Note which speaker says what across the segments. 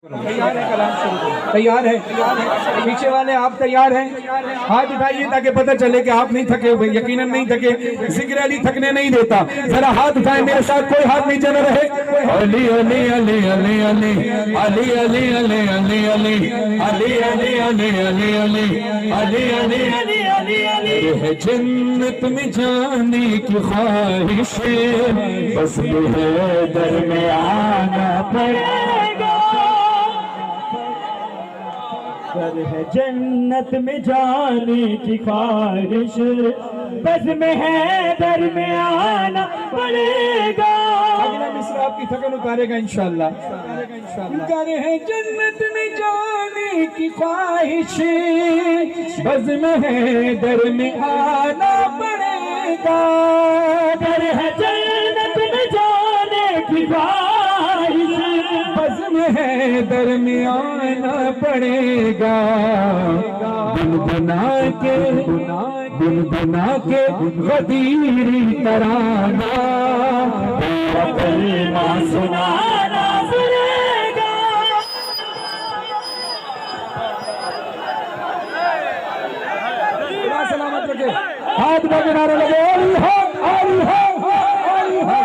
Speaker 1: तैयार है, कलाम शुरू तैयार है। पीछे वाले आप तैयार हैं? हाथ उठाइए ताकि पता चले कि आप नहीं थके हुए। यकीनन नहीं थके। जिक्र अली थकने नहीं देता। जरा हाथ उठाएं मेरे साथ, कोई हाथ नीचे न रहे। अली अली अली अली अली अली अली अली अली अली अली अली अली अली अली अली अली अली है जन्नत में जाने की ख्वाहिश, बस है दर में आना पड़ेगा।
Speaker 2: है जन्नत में जाने की ख्वाहिश, बस में है दर में आना पड़ेगा।
Speaker 1: अगला मिसरा आपकी थकन उतारेगा इंशाअल्लाह। कर है जन्नत में जाने की ख्वाहिश, बस में है दर में आना पड़ेगा।
Speaker 2: कर है जन्नत में जाने की ख्वाहिश,
Speaker 1: बस में है दर में आना पड़ेगा। गुनगुना के गदीरी तराना
Speaker 2: कलमा सुनाना पड़ेगा।
Speaker 1: सलामत रखे, हाथ में किनारे लगे। अली हो, अली हो, अली हो।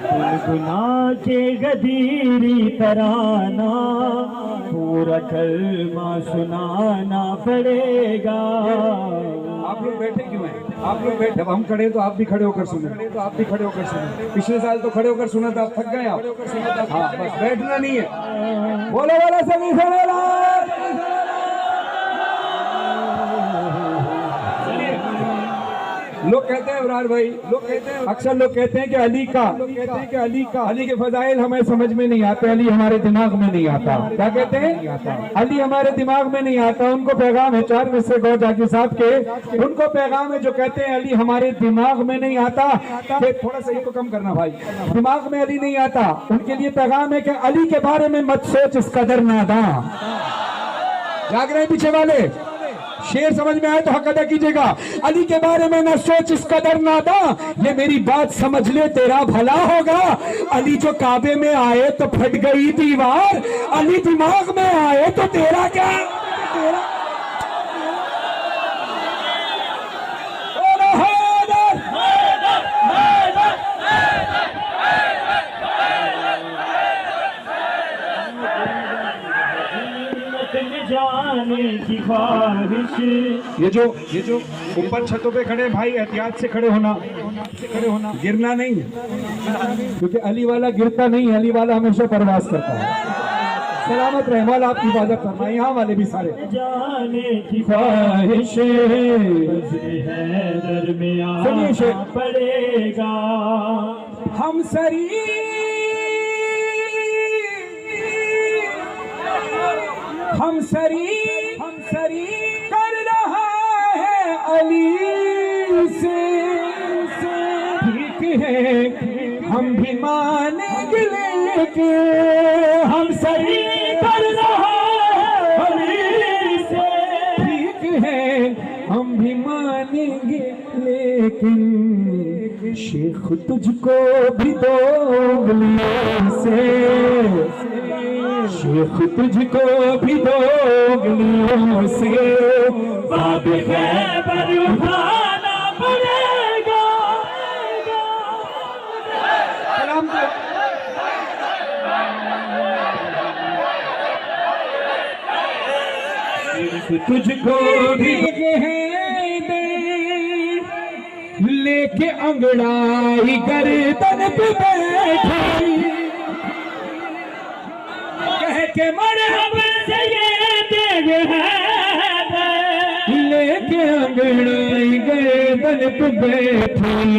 Speaker 2: गुनगुना के गदीरी तराना, पूरा कलमा सुनाना पड़ेगा।
Speaker 1: आप लोग बैठे क्यों हैं? आप लोग बैठे, अब हम खड़े तो आप भी खड़े होकर सुने। पिछले साल तो खड़े होकर सुना था, आप थक गए आप। हाँ, बस बैठना नहीं है। बोलो बोलो सभी खड़े रहो। लोग कहते हैं इमरान भाई, अक्सर लोग कहते हैं कि अली के फजाइल हमें समझ में नहीं आते, अली हमारे दिमाग में नहीं आता। क्या कहते हैं? अली हमारे दिमाग में नहीं आता। उनको पैगाम है 4 में से गौ जाकी साहब के, उनको पैगाम है जो कहते हैं अली हमारे दिमाग में नहीं आता। थोड़ा सा इसको कम करना भाई, दिमाग में अली नहीं आता। उनके लिए पैगाम है कि अली के बारे में मत सोच इस कदर नादां। जाग रहे हैं पीछे वाले? शेर समझ में आए तो हक अदा कीजिएगा। अली के बारे में न सोच इस कदर नादा, ये मेरी बात समझ ले तेरा भला होगा। अली जो काबे में आए तो फट गई दीवार, अली दिमाग में आए तो तेरा क्या? तेरा
Speaker 2: जाने की ख्वाहिश।
Speaker 1: ये जो ऊपर छतों पे खड़े भाई, एहतियात से खड़े होना, गिरना नहीं, क्योंकि अली वाला गिरता नहीं, अली वाला हमेशा परवास करता है। सलामत रहे, मौला आपकी हिफाजत फरमाए। यहाँ वाले भी सारे
Speaker 2: जाने की ख्वाहिश है दरमियान पड़ेगा।
Speaker 1: हम सरी कर रहा है अली से, ठीक है हम भी मानेंगे, लेकिन हम सरी कर रहा है अली से, ठीक है हम भी मानेंगे, लेकिन शेख तुझको भी दो उंगलियों से, शेख तुझको भी दो उंगलियों से बाब खैबर उठाना पड़ेगा। शेख तुझको भी लेके अंगड़ाई गर्दन पे बैठी, के मरहबा से ये देव है, लेके अंगड़ाई गर्दन पे बैठी,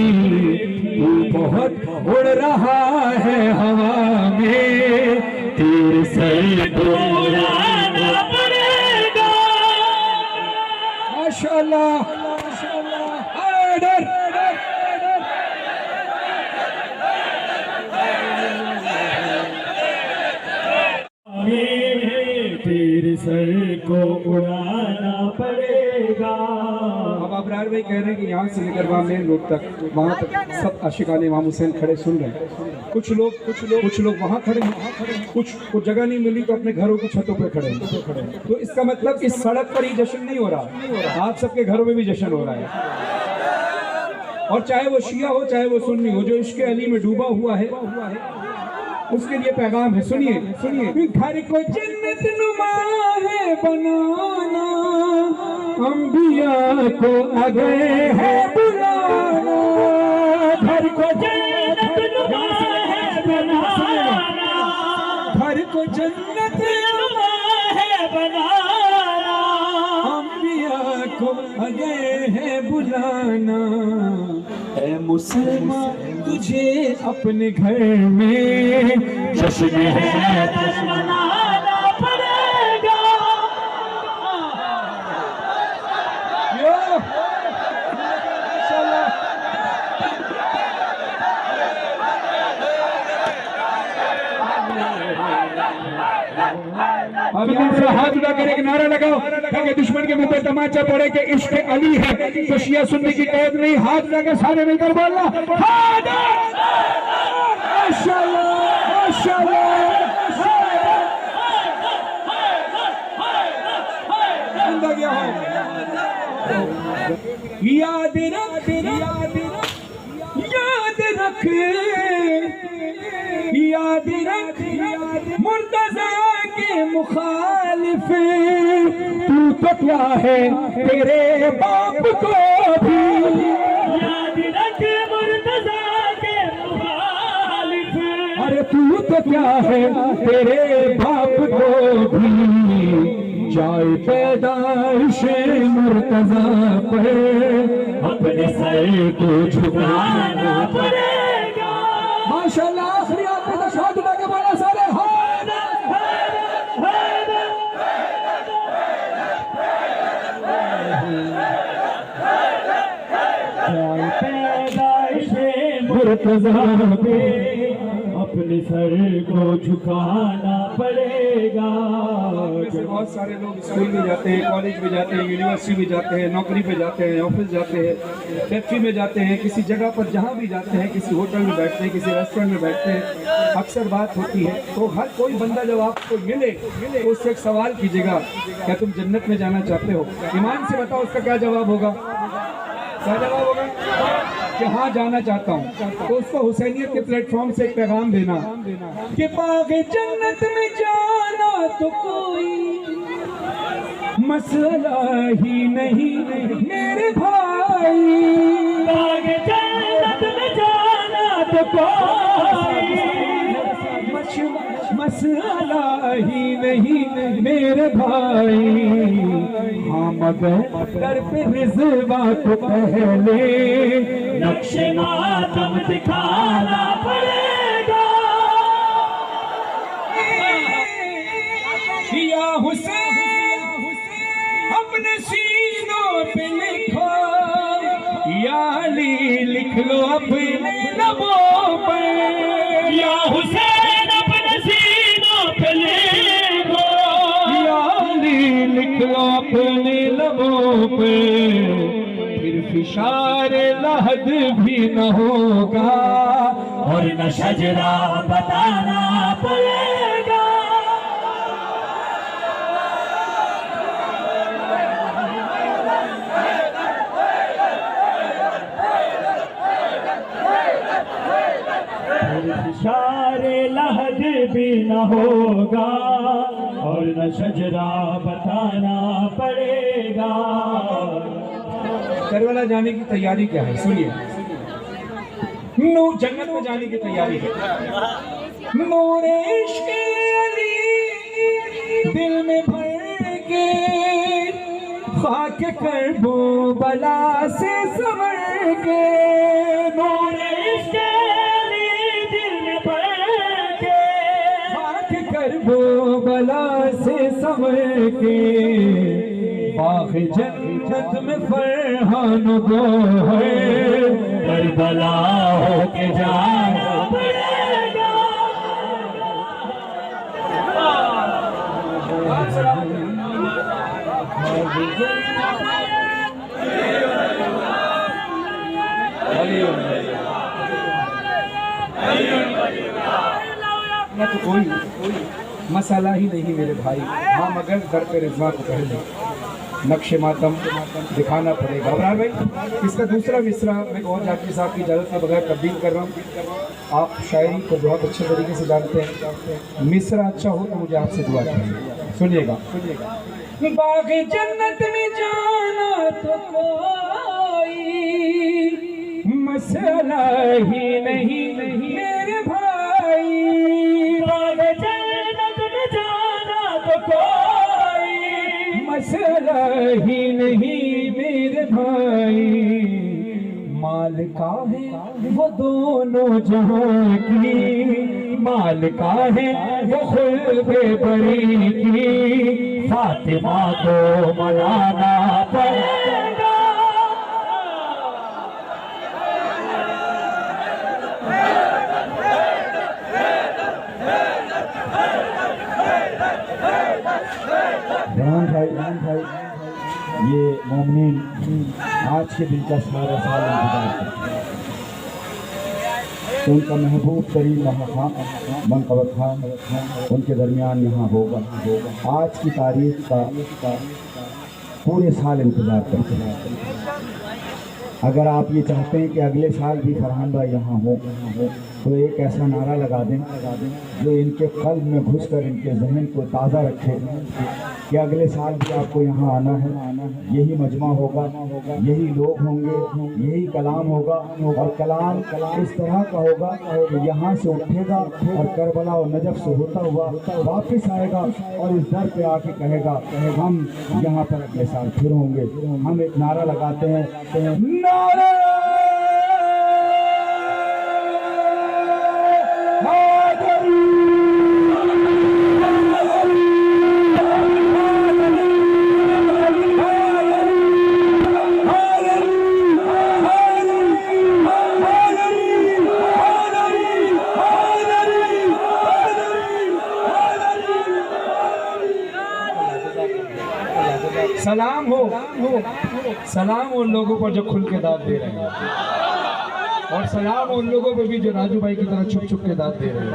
Speaker 1: तू बहुत उड़ रहा है हवा में, तेरे सर को उड़ाना पड़ेगा। माशाअल्लाह, डर
Speaker 2: फिर सर को उड़ाना पड़ेगा।
Speaker 1: अब अबरार भाई कह रहे हैं कि यहाँ से लेकर वहाँ मेन रोड तक, वहाँ तक सब आशिकाने इमाम हुसैन खड़े सुन रहे हैं। कुछ लोग वहाँ खड़े हैं, कुछ जगह नहीं मिली तो अपने घरों की छतों पे खड़े हैं। तो इसका मतलब इस सड़क पर ही जश्न नहीं हो रहा, आप सबके घरों में भी जश्न हो रहा है। और चाहे वो शिया हो चाहे वो सुन्नी हो, जो इश्क अली में डूबा हुआ है उसके लिए पैगाम है। सुनिए घर को जन्नत नुमा है बनाना, अंबिया को आगे है बुलाना।
Speaker 2: घर को जन्नत नुमा है बनाना,
Speaker 1: घर को जन्नत
Speaker 2: नुमा है बनाना,
Speaker 1: अंबिया को आगे है बुलाना। ऐ मुसलमान तुझे अपने घर में
Speaker 2: जश्न है मनाना पड़ेगा।
Speaker 1: यो माशाल्लाह। अब यहाँ से हाथ उठाकर एक नारा लगाओ ताकि दुश्मन के मुंह पे तमाचा पड़े कि इश्क अली है तो शिया सुन्नी की कैद नहीं। हाथ उठाकर सारे मिलकर बोलना माशाल्लाह माशाल्लाह। जिंदा हो याद रख मुर्तजा के मुखालिफ तू तो क्या है तेरे बाप को भी।
Speaker 2: याद रख मुर्तजा के मुखालिफ,
Speaker 1: अरे तू तो क्या है तेरे बाप को भी। जाए पैदाइश मुर्तजा पर
Speaker 2: अपने सर को झुकाना पड़ेगा।
Speaker 1: माशाल्लाह। आखिरी आपने तो हाथ उठा के बोला सारे
Speaker 2: मुर्तज़ा पे अपने सर को झुकाना पड़ेगा।
Speaker 1: वैसे बहुत सारे लोग स्कूल में जाते हैं, कॉलेज में जाते हैं, यूनिवर्सिटी में जाते हैं, नौकरी पे जाते हैं, ऑफिस जाते हैं, फैक्ट्री में जाते हैं, किसी जगह पर जहाँ भी जाते हैं, किसी होटल में बैठते हैं, किसी रेस्टोरेंट में बैठते हैं, अक्सर बात होती है। तो हर कोई बंदा जब आपको मिले तो उससे एक सवाल कीजिएगा, क्या तुम जन्नत में जाना चाहते हो? ईमान से बताओ उसका क्या जवाब होगा? क्या जवाब होगा? कि हाँ जाना चाहता हूँ। तो उसको हुसैनियत के प्लेटफॉर्म से एक पैगाम देना कि बाग़े जन्नत में जाना तो कोई मसला ही नहीं मेरे भाई।
Speaker 2: बाग़े जन्नत में जाना तो कोई
Speaker 1: मसला ही नहीं मेरे भाई। हाँ मगर दर पे रिज़वा को पहले
Speaker 2: नक्शे मातम दिखाना पड़ेगा।
Speaker 1: या हुसैन अपने सीनों पे लिखो, या अली लिख लो अपने लबों पे।
Speaker 2: या हुसैन अपने सीनों पे लिखो,
Speaker 1: या अली लिख लो अपने लबों पे। फिर फिशार लहद भी न होगा
Speaker 2: और न शजरा बताना पड़ेगा। इशारे लहद भी न होगा और न शजरा बताना पड़ेगा।
Speaker 1: करबला जाने की तैयारी क्या है? सुनिए, नूर जन्नत में जाने की तैयारी है। नूरे इश्क़ अली दिल में भर के खाक करबो बला से संवर के।
Speaker 2: नूरे इश्क़ अली दिल में भर के
Speaker 1: खाक करबो बला से संवर के। बाग़ जन्नत में फरहान गो है
Speaker 2: करबला होके जाना पड़ेगा।
Speaker 1: तो कोई मसाला ही नहीं मेरे भाई। हाँ मगर घर पे रिजवा को पहले नक्शे मातम दिखाना पड़ेगा। अबरार भाई इसका दूसरा मिसरा मैं और जाकिर साहब की इजाज़त के बगैर तब्दील कर रहा हूँ। आप शायरी को बहुत अच्छे तरीके से जानते हैं। मिसरा अच्छा हो तो मुझे आपसे दुआ चाहिए। सुनिएगा। बाग जन्नत में जाना तो कोई मसला ही नहीं मेरे भाई।
Speaker 2: बाग जन्नत में जाना तो कोई
Speaker 1: मसला ही नहीं मेरे भाई। माल का है वो दोनों जहां की, माल का है वो खुद बड़ी की।
Speaker 2: फातिमा को मनाना पड़ेगा।
Speaker 3: रहमान भाई ये मोमिन आज के दिन का सारा साल इंतजार करते हैं। तो उनका महबूब तरीन मनकबत खान उनके दरमियान यहाँ होगा। आज की तारीख का पूरे साल इंतज़ार करते हैं। अगर आप ये चाहते हैं कि अगले साल भी फरहान भाई यहाँ हो तो एक ऐसा नारा लगा दें जो इनके कल्ब में घुसकर इनके जहन को ताज़ा रखे कि अगले साल भी आपको यहाँ आना है। यही मजमा होगा, यही लोग होंगे, यही कलाम होगा। और कलाम इस तरह का होगा कि यहाँ से उठेगा और करबला और नजफ से होता हुआ वापस आएगा और इस दर पे आके कहेगा हम यहाँ पर अगले साल फिर होंगे। हम एक नारा लगाते हैं, नारा सलाम हो सलाम उन लोगों पर जो खुल के दाद दे रहे हैं, और सलाम उन लोगों पर भी जो राजू भाई की तरह छुप छुप के दाद दे रहे हैं,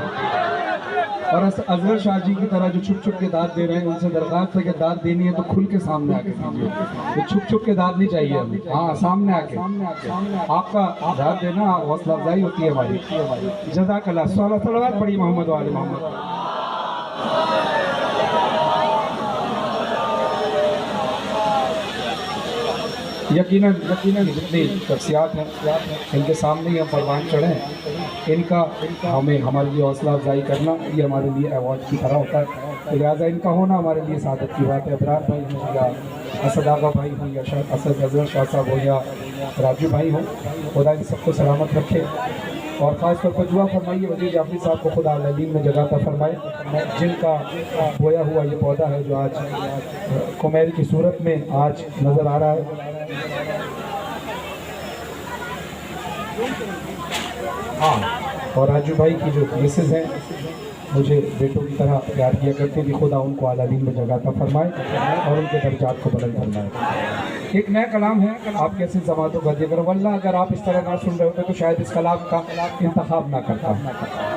Speaker 3: और अजहर शाह जी की तरह जो छुप छुप के दाद दे रहे हैं। उनसे दरख्वास्त है कि दाद देनी है तो खुल के सामने आके दीजिए, तो छुप छुप के दाद नहीं चाहिए हमें। हाँ सामने आके आपका दाद देना हौसला अफजाई होती है हमारी। जज़ाकल्लाह। सलावत पढ़ी मोहम्मद वाले मोहम्मद। यकीनन जितनी शख्सियात हैं इनके सामने ही हम परवान चढ़ें। इनका हमें हमारे लिए हौसला अफजाई करना ये हमारे लिए अवार्ड की तरह होता है। तो लिहाजा इनका होना हमारे लिए सादत की बात है। अबरार भाई हो या असद आगा भाई हो या असद अजहर शाह साहब हो या राजू भाई हो, खुदा इन सबको सलामत रखे। और ख़ास तौर पर दुआ फरमाइए वज़ीर जाफरी साहब को खुदा अलीम में जगह अता फरमाए, जिनका बोया हुआ ये पौधा है जो आज कुमैल की सूरत में आज नज़र आ रहा है। हाँ, और राजू भाई की जो मिसेज हैं मुझे बेटों की तरह प्यार किया करते भी, खुदा उनको आला दीन में जगह अता फरमाए और उनके दर्जात को बुलंद फरमाए। एक नया कलाम है आप कैसे जमातों का जिक्र, वल्लाह अगर आप इस तरह ना सुन रहे होते तो शायद इस कलाम का इंतखाब ना करता।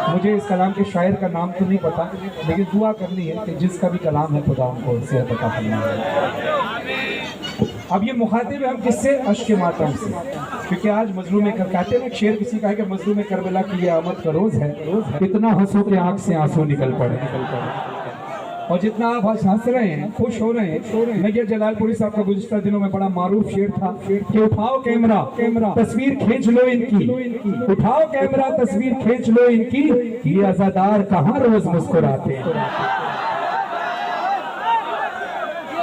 Speaker 3: मुझे इस कलाम के शायर का नाम तो नहीं पता, लेकिन दुआ करनी है कि जिसका भी कलाम है खुदा उनको सेहत अता फरमाए। अब ये मुखातिब है हम किससे? अश्क मातम से, क्योंकि आज मजलूम कहते हैं ना, शेर किसी का है कि मजलूम करबला की ये आमद का रोज़ है, इतना हंसो कि आँख से आंसू निकल पड़े। और जितना आप हंस रहे हैं, खुश हो रहे हैं, नैयर जलालपुरी साहब का गुज़िश्ता दिनों में बड़ा मारूफ शेर था कि उठाओ कैमरा तस्वीर खींच लो इनकी, उठाओ कैमरा तस्वीर खींच लो इनकी, ये अज़ादार कहाँ रोज मुस्कुराते हैं।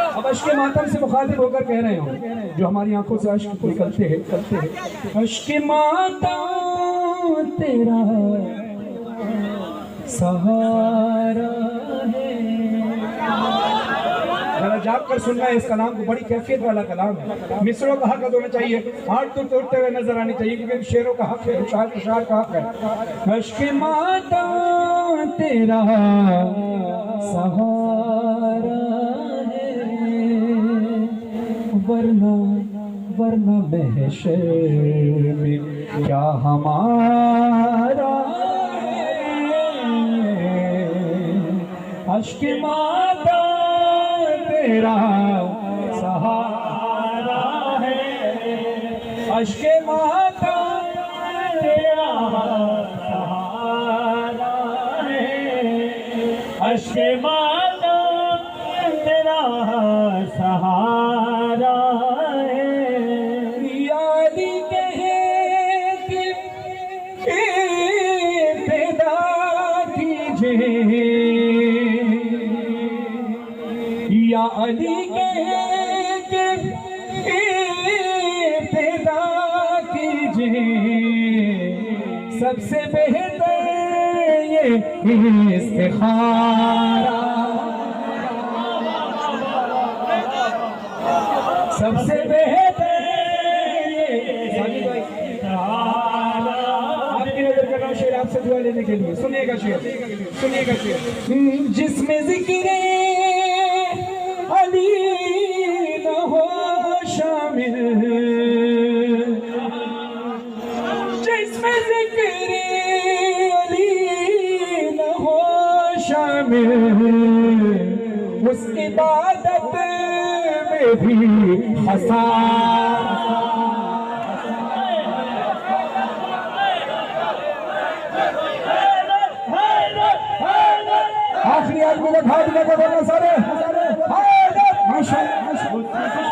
Speaker 3: अब अश्क मातम से मुखातिब होकर कह रहे हो जो हमारी आंखों से अश्क निकलते हैं, अश्क मातम तेरा सहारा है। जरा जाग कर सुनना है इस कलाम को, बड़ी कैफियत वाला कलाम है। मिसरों का हक होना चाहिए, हाथ तो तोड़ते हुए नजर आनी चाहिए, क्योंकि शेरों का हक है, शायर का हक है। अश्क मातम तेरा सहारा वरना महशर में क्या हमारा है,
Speaker 2: अश्क माता तेरा सहारा है, अश्क माता तेरा सहारा है, अश्क माता तेरा सहारा है।
Speaker 1: यादी कहे कि इब्तिदा कीजिए, या अली कहे कि इब्तिदा कीजिए, सबसे बेहतर ये इस्तिखारा, सबसे बेहतर ये आपकी नजर कर रहा हूं शेर आपसे दुआ लेने के लिए। सुनिएगा शेर, सुनिएगा शेर। जिसमें जिक्र अली न हो शामिल, जिसमें जिक्र अली न हो शामिल, उस इबादत में भी हसारा। आखिरी आदमी को खा दिया बोलना सारे, माशाअल्लाह।